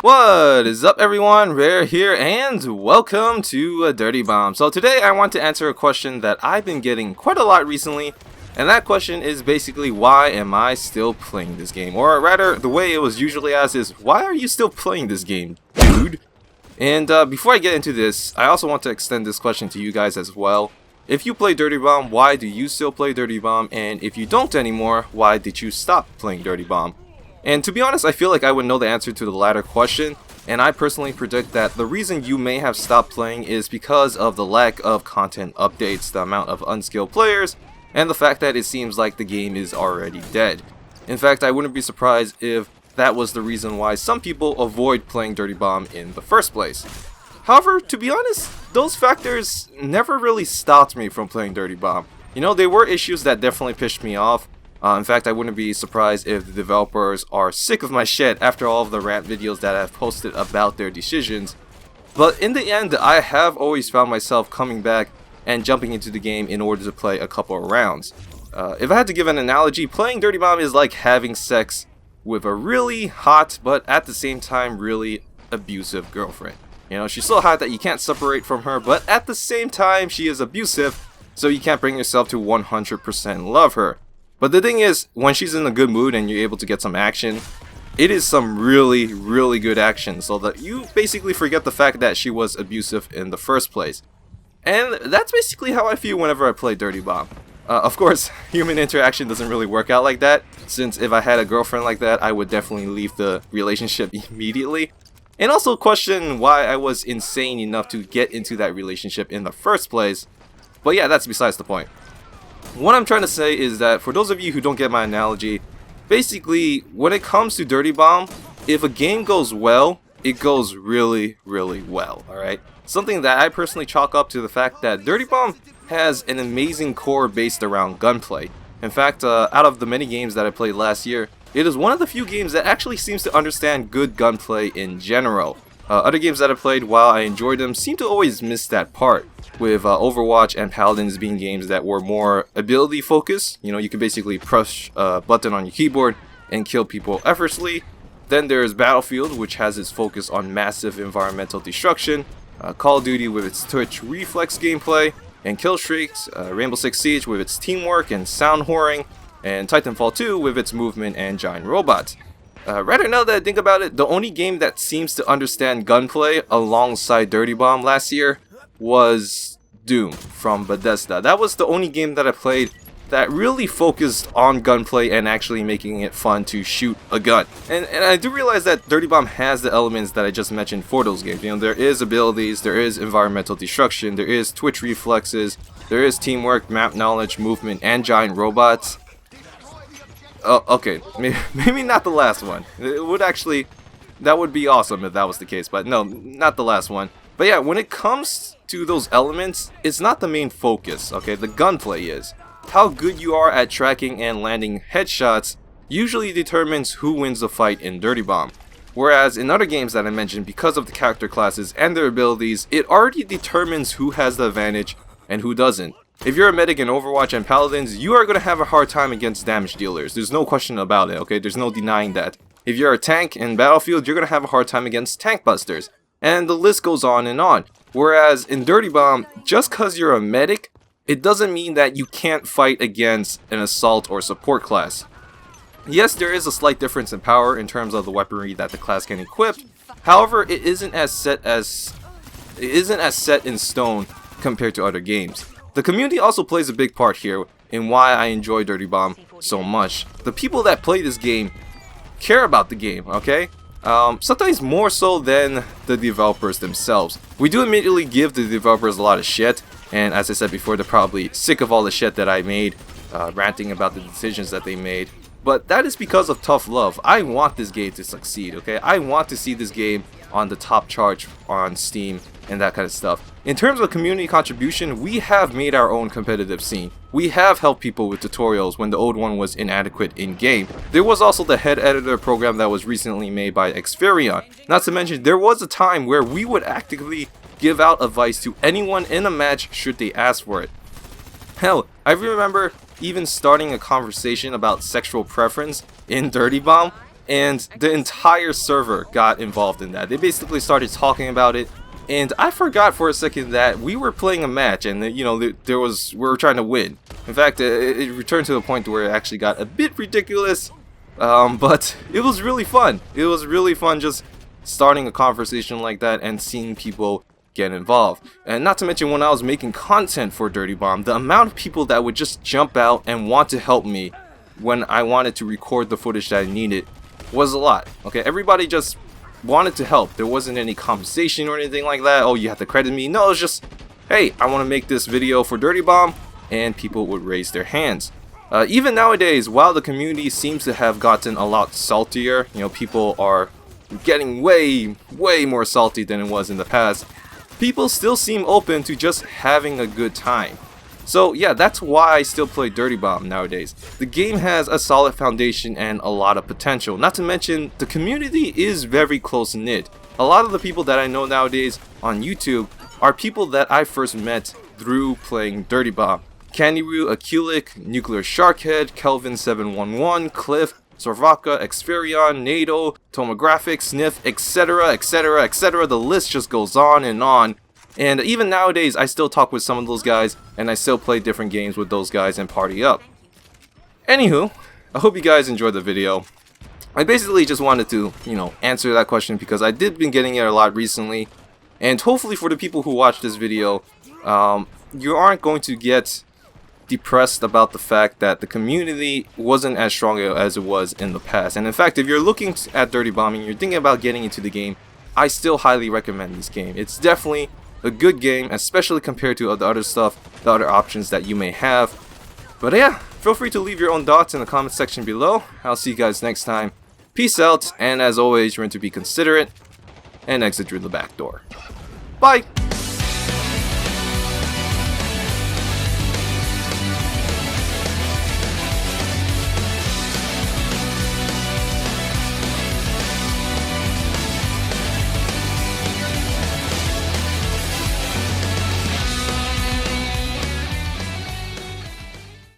What is up, everyone? Rare here, and welcome to Dirty Bomb. So today I want to answer a question that I've been getting quite a lot recently, and that question is basically, why am I still playing this game? Or rather, the way it was usually asked is, why are you still playing this game, dude? And before I get into this, I also want to extend this question to you guys as well. If you play Dirty Bomb, why do you still play Dirty Bomb? And if you don't anymore, why did you stop playing Dirty Bomb? And to be honest, I feel like I would know the answer to the latter question, and I personally predict that the reason you may have stopped playing is because of the lack of content updates, the amount of unskilled players, and the fact that it seems like the game is already dead. In fact, I wouldn't be surprised if that was the reason why some people avoid playing Dirty Bomb in the first place. However, to be honest, those factors never really stopped me from playing Dirty Bomb. You know, there were issues that definitely pissed me off. In fact, I wouldn't be surprised if the developers are sick of my shit after all of the rant videos that I've posted about their decisions. But in the end, I have always found myself coming back and jumping into the game in order to play a couple of rounds. If I had to give an analogy, playing Dirty Bomb is like having sex with a really hot but at the same time really abusive girlfriend. You know, she's so hot that you can't separate from her, but at the same time she is abusive, so you can't bring yourself to 100% love her. But the thing is, when she's in a good mood and you're able to get some action, it is some really good action, so that you basically forget the fact that she was abusive in the first place. And that's basically how I feel whenever I play Dirty Bomb. Of course, human interaction doesn't really work out like that, since if I had a girlfriend like that, I would definitely leave the relationship immediately. And also question why I was insane enough to get into that relationship in the first place. But yeah, that's besides the point. What I'm trying to say is that for those of you who don't get my analogy, basically when it comes to Dirty Bomb, if a game goes well, it goes really well, alright? Something that I personally chalk up to the fact that Dirty Bomb has an amazing core based around gunplay. In fact, out of the many games that I played last year, it is one of the few games that actually seems to understand good gunplay in general. Other games that I played, while I enjoyed them, seem to always miss that part, with Overwatch and Paladins being games that were more ability focused. You know, you can basically press a button on your keyboard and kill people effortlessly. Then there's Battlefield, which has its focus on massive environmental destruction, Call of Duty with its twitch reflex gameplay, and kill streaks, Rainbow Six Siege with its teamwork and sound whoring, and Titanfall 2 with its movement and giant robots. Rather, now that I think about it, the only game that seems to understand gunplay alongside Dirty Bomb last year was Doom from Bethesda. That was the only game that I played that really focused on gunplay and actually making it fun to shoot a gun. And I do realize that Dirty Bomb has the elements that I just mentioned for those games. You know, there is abilities, there is environmental destruction, there is twitch reflexes, there is teamwork, map knowledge, movement, and giant robots. Oh, okay, maybe not the last one. It would actually, that would be awesome if that was the case, but no, not the last one. But yeah, when it comes to those elements, it's not the main focus, okay? The gunplay is. How good you are at tracking and landing headshots usually determines who wins the fight in Dirty Bomb. Whereas in other games that I mentioned, because of the character classes and their abilities, it already determines who has the advantage and who doesn't. If you're a medic in Overwatch and Paladins, you are going to have a hard time against damage dealers. There's no question about it, okay? There's no denying that. If you're a tank in Battlefield, you're going to have a hard time against tank busters. And the list goes on and on. Whereas in Dirty Bomb, just because you're a medic, it doesn't mean that you can't fight against an assault or support class. Yes, there is a slight difference in power in terms of the weaponry that the class can equip. However, it isn't as set in stone compared to other games. The community also plays a big part here in why I enjoy Dirty Bomb so much. The people that play this game care about the game, okay? Sometimes more so than the developers themselves. We do immediately give the developers a lot of shit, And as I said before, they're probably sick of all the shit that I made, ranting about the decisions that they made. But that is because of tough love. I want this game to succeed, okay? I want to see this game on the top charts on Steam and that kind of stuff. In terms of community contribution, we have made our own competitive scene. We have helped people with tutorials when the old one was inadequate in-game. There was also the head editor program that was recently made by Experion. Not to mention, there was a time where we would actively give out advice to anyone in a match should they ask for it. Hell, I remember even starting a conversation about sexual preference in Dirty Bomb, and the entire server got involved in that. They basically started talking about it, and I forgot for a second that we were playing a match, and we were trying to win. In fact, it returned to the point where it actually got a bit ridiculous, but it was really fun. It was really fun just starting a conversation like that and seeing people get involved. And not to mention, when I was making content for Dirty Bomb, the amount of people that would just jump out and want to help me when I wanted to record the footage that I needed was a lot. Okay, everybody just wanted to help. There wasn't any compensation or anything like that. Oh, you have to credit me. No, it's just, hey, I want to make this video for Dirty Bomb, and people would raise their hands. Even nowadays, while the community seems to have gotten a lot saltier, people are getting way more salty than it was in the past, people still seem open to just having a good time. So yeah, that's why I still play Dirty Bomb nowadays. The game has a solid foundation and a lot of potential. Not to mention, the community is very close knit. A lot of the people that I know nowadays on YouTube are people that I first met through playing Dirty Bomb. Candyru, Akulik, Nuclear Sharkhead, Kelvin711, Cliff, Sorvaka, Experion, NATO, Tomographic, Sniff, etc, etc, etc. The list just goes on. And even nowadays, I still talk with some of those guys, and I still play different games with those guys and party up. Anywho, I hope you guys enjoyed the video. I basically just wanted to, answer that question because I did been getting it a lot recently. And hopefully for the people who watch this video, you aren't going to get depressed about the fact that the community wasn't as strong as it was in the past. And in fact, if you're looking at Dirty Bomb and you're thinking about getting into the game, I still highly recommend this game. It's definitely a good game, especially compared to the other stuff, the other options that you may have. But yeah, feel free to leave your own thoughts in the comment section below. I'll see you guys next time. Peace out, and as always, remember to be considerate and exit through the back door. Bye!